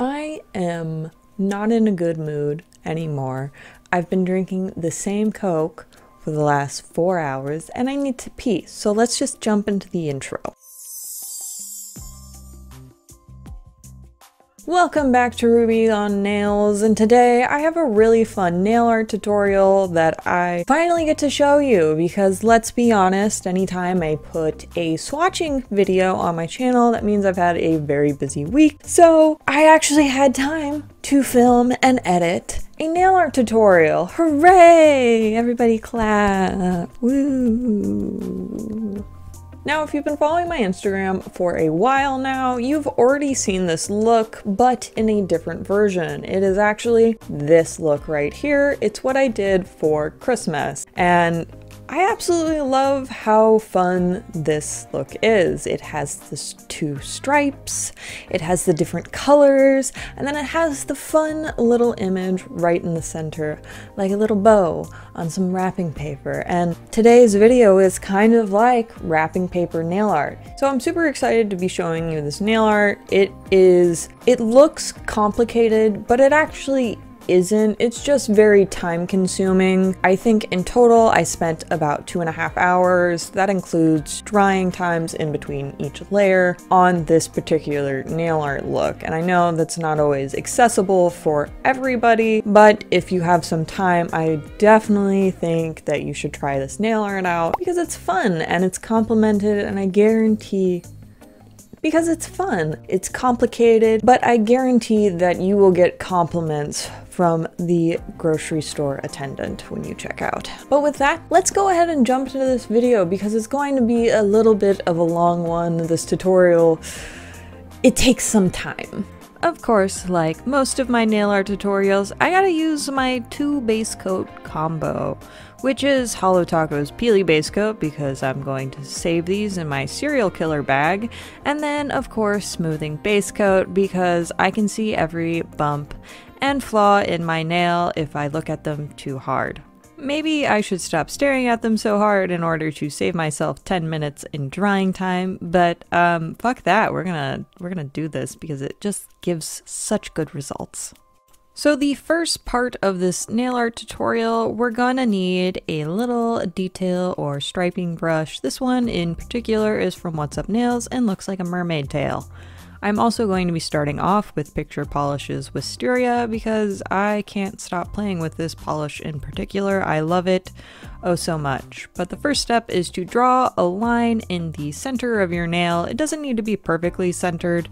I am not in a good mood anymore. I've been drinking the same Coke for the last 4 hours and I need to pee, so let's just jump into the intro. Welcome back to Ruby on Nails, and today I have a really fun nail art tutorial that I finally get to show you because let's be honest, anytime I put a swatching video on my channel, that means I've had a very busy week. So I actually had time to film and edit a nail art tutorial. Hooray! Everybody clap. Woo! Now, if you've been following my Instagram for a while now, you've already seen this look, but in a different version. It is actually this look right here. It's what I did for Christmas, and I absolutely love how fun this look is. It has the two stripes, it has the different colors, and then it has the fun little image right in the center, like a little bow on some wrapping paper. And today's video is kind of like wrapping paper nail art. So I'm super excited to be showing you this nail art. It looks complicated, but it actually isn't. It's just very time consuming. I think in total I spent about 2.5 hours. That includes drying times in between each layer on this particular nail art look. And I know that's not always accessible for everybody, but if you have some time, I definitely think that you should try this nail art out because it's fun and it's complimented, and I guarantee because it's fun. It's complicated, but I guarantee that you will get compliments from the grocery store attendant when you check out. But with that, let's go ahead and jump into this video because it's going to be a little bit of a long one. This tutorial, it takes some time. Of course, like most of my nail art tutorials, I gotta use my 2 base coat combo, which is Holotaco's Peely base coat because I'm going to save these in my serial killer bag, and then of course smoothing base coat because I can see every bump and flaw in my nail if I look at them too hard. Maybe I should stop staring at them so hard in order to save myself 10 minutes in drying time, but fuck that, we're gonna do this because it just gives such good results. So the first part of this nail art tutorial, we're gonna need a little detail or striping brush. This one in particular is from What's Up Nails and looks like a mermaid tail. I'm also going to be starting off with Picture Polish's Wisteria because I can't stop playing with this polish in particular. I love it oh so much. But the first step is to draw a line in the center of your nail. It doesn't need to be perfectly centered,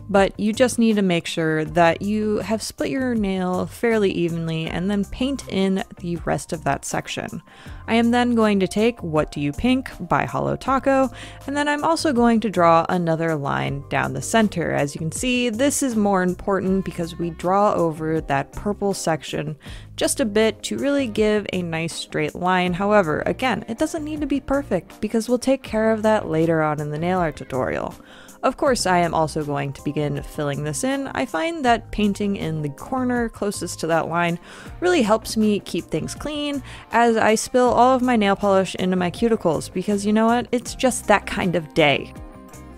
but you just need to make sure that you have split your nail fairly evenly and then paint in the rest of that section. I am then going to take What Do You Pink by Holotaco, and then I'm also going to draw another line down the center. As you can see, this is more important because we draw over that purple section just a bit to really give a nice straight line. However, again, it doesn't need to be perfect because we'll take care of that later on in the nail art tutorial. Of course, I am also going to begin filling this in. I find that painting in the corner closest to that line really helps me keep things clean as I spill all of my nail polish into my cuticles because you know what? It's just that kind of day.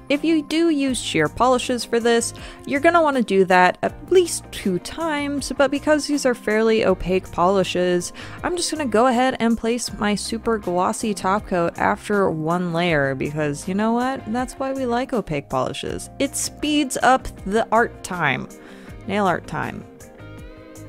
If you do use sheer polishes for this, you're going to want to do that at least 2 times, but because these are fairly opaque polishes, I'm just going to go ahead and place my super glossy top coat after 1 layer because you know what? That's why we like opaque polishes. It speeds up the art time, nail art time.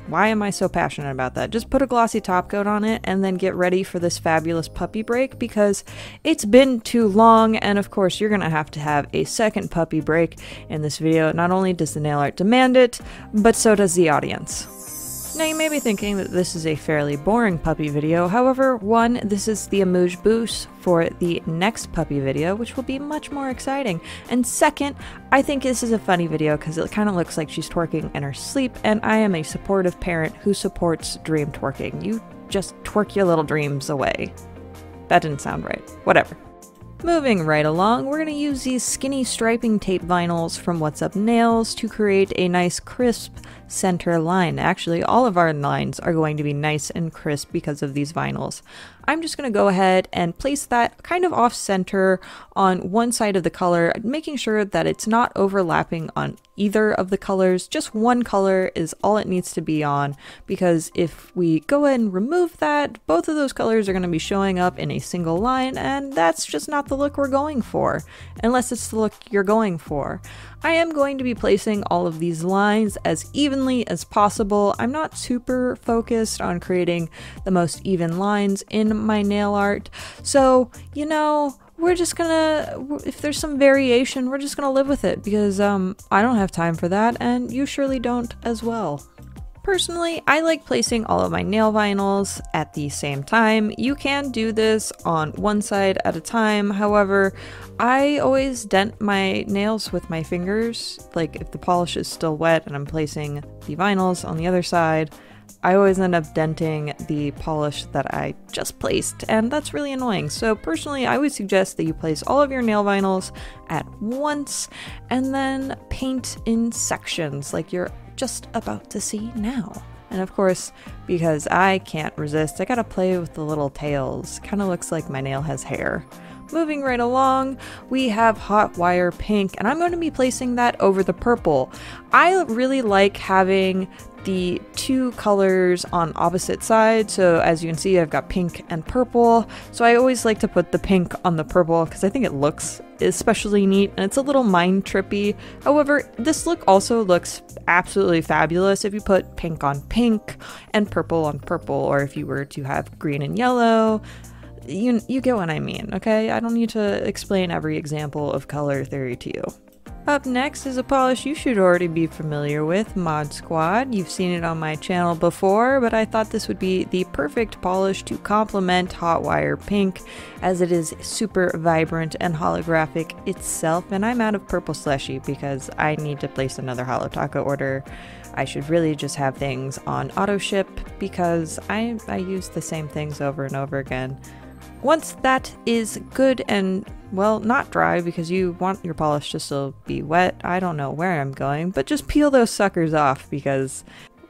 Why am I so passionate about that? Just put a glossy top coat on it and then get ready for this fabulous puppy break because it's been too long, and of course you're gonna have to have a second puppy break in this video. Not only does the nail art demand it, but so does the audience. Now you may be thinking that this is a fairly boring puppy video, however, 1, this is the amuse bouche for the next puppy video, which will be much more exciting, and 2nd, I think this is a funny video because it kind of looks like she's twerking in her sleep, and I am a supportive parent who supports dream twerking. You just twerk your little dreams away. That didn't sound right. Whatever. Moving right along, we're going to use these skinny striping tape vinyls from What's Up Nails to create a nice crisp center line. Actually, all of our lines are going to be nice and crisp because of these vinyls. I'm just going to go ahead and place that kind of off center on one side of the color, making sure that it's not overlapping on either of the colors. Just one color is all it needs to be on, because if we go ahead and remove that, both of those colors are going to be showing up in a single line, and that's just not the look we're going for, unless it's the look you're going for. I am going to be placing all of these lines as evenly as possible. I'm not super focused on creating the most even lines in my nail art, so, you know, we're just gonna, if there's some variation, we're just gonna live with it, because I don't have time for that, and you surely don't as well. Personally, I like placing all of my nail vinyls at the same time. You can do this on one side at a time, however, I always dent my nails with my fingers. Like, if the polish is still wet and I'm placing the vinyls on the other side, I always end up denting the polish that I just placed, and that's really annoying. So personally, I would suggest that you place all of your nail vinyls at once and then paint in sections like you're just about to see now. And of course, because I can't resist, I gotta play with the little tails. Kind of looks like my nail has hair. Moving right along, we have Hot Wire Pink, and I'm going to be placing that over the purple. I really like having the two colors on opposite sides, so as you can see, I've got pink and purple, so I always like to put the pink on the purple because I think it looks especially neat, and it's a little mind trippy. However, this look also looks absolutely fabulous if you put pink on pink and purple on purple, or if you were to have green and yellow. You get what I mean, okay? I don't need to explain every example of color theory to you. Up next is a polish you should already be familiar with, Mod Squad. You've seen it on my channel before, but I thought this would be the perfect polish to complement Hot Wire Pink, as it is super vibrant and holographic itself, and I'm out of purple slushy because I need to place another Holotaco order. I should really just have things on auto ship because I use the same things over and over again. Once that is good and, well, not dry, because you want your polish to still be wet, I don't know where I'm going, but just peel those suckers off because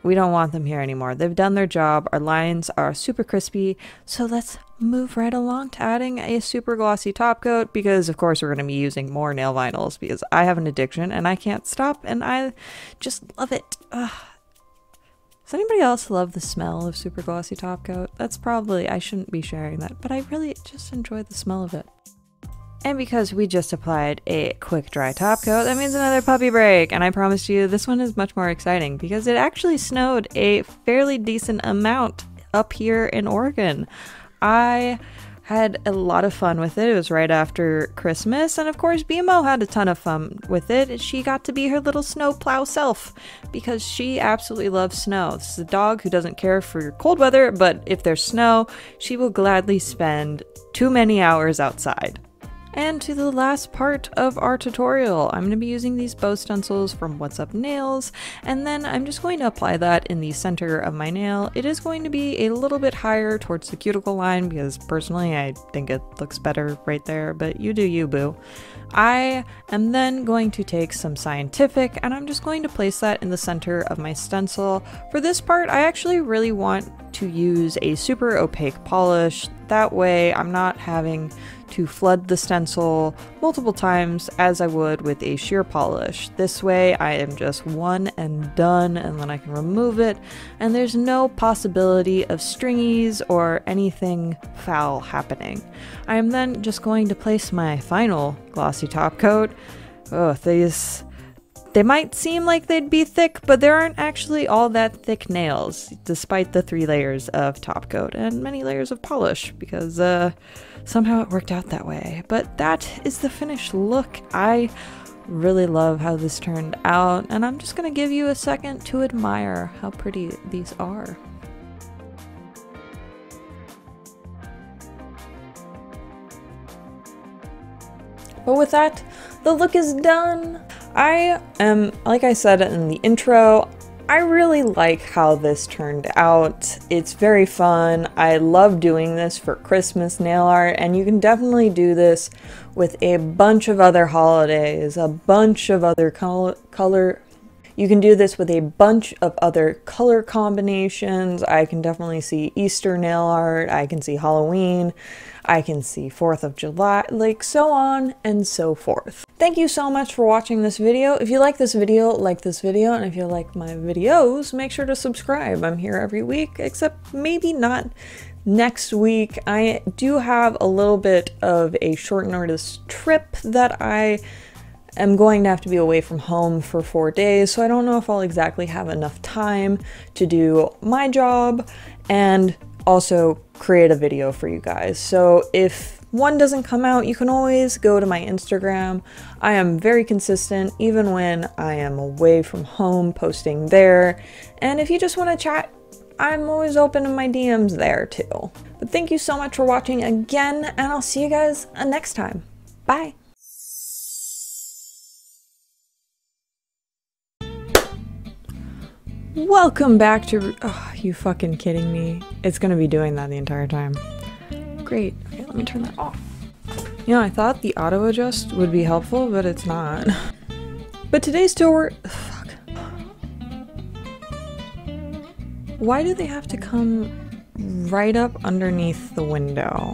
we don't want them here anymore. They've done their job, our lines are super crispy, so let's move right along to adding a super glossy top coat, because of course we're going to be using more nail vinyls because I have an addiction and I can't stop and I just love it. Ugh. Does anybody else love the smell of super glossy top coat? That's probably, I shouldn't be sharing that, but I really just enjoy the smell of it. And because we just applied a quick dry top coat, that means another puppy break. And I promise you, this one is much more exciting because it actually snowed a fairly decent amount up here in Oregon. I had a lot of fun with it. It was right after Christmas, and of course BMO had a ton of fun with it. She got to be her little snow plow self because she absolutely loves snow. This is a dog who doesn't care for cold weather, but if there's snow, she will gladly spend too many hours outside. And to the last part of our tutorial, I'm going to be using these bow stencils from What's Up Nails, and then I'm just going to apply that in the center of my nail. It is going to be a little bit higher towards the cuticle line because personally I think it looks better right there, but you do you, boo. I am then going to take some Cyantific and I'm just going to place that in the center of my stencil. For this part, I actually really want to use a super opaque polish. That way I'm not having to flood the stencil multiple times as I would with a sheer polish. This way I am just one and done, and then I can remove it and there's no possibility of stringies or anything foul happening. I am then just going to place my final glossy top coat. Oh, they might seem like they'd be thick, but there aren't actually all that thick nails, despite the 3 layers of top coat and many layers of polish, because somehow it worked out that way. But that is the finished look. I really love how this turned out, and I'm just gonna give you a second to admire how pretty these are. But with that, the look is done. I am, like I said in the intro, I really like how this turned out. It's very fun. I love doing this for Christmas nail art, and you can definitely do this with a bunch of other holidays, a bunch of other color. You can do this with a bunch of other color combinations. I can definitely see Easter nail art, I can see Halloween, I can see 4th of July, like so on and so forth. Thank you so much for watching this video. If you like this video, and if you like my videos, make sure to subscribe. I'm here every week, except maybe not next week. I do have a little bit of a short notice trip that I am going to have to be away from home for 4 days, so I don't know if I'll exactly have enough time to do my job and also create a video for you guys. So if one doesn't come out, you can always go to my Instagram. I am very consistent even when I am away from home, posting there. And if you just want to chat, I'm always open in my DMs there too. But thank you so much for watching again, and I'll see you guys next time. Bye. Welcome back to, oh, you fucking kidding me? It's gonna be doing that the entire time. Great, okay, let me turn that off. You know, I thought the auto adjust would be helpful, but it's not. But today's tour, fuck. Why do they have to come right up underneath the window?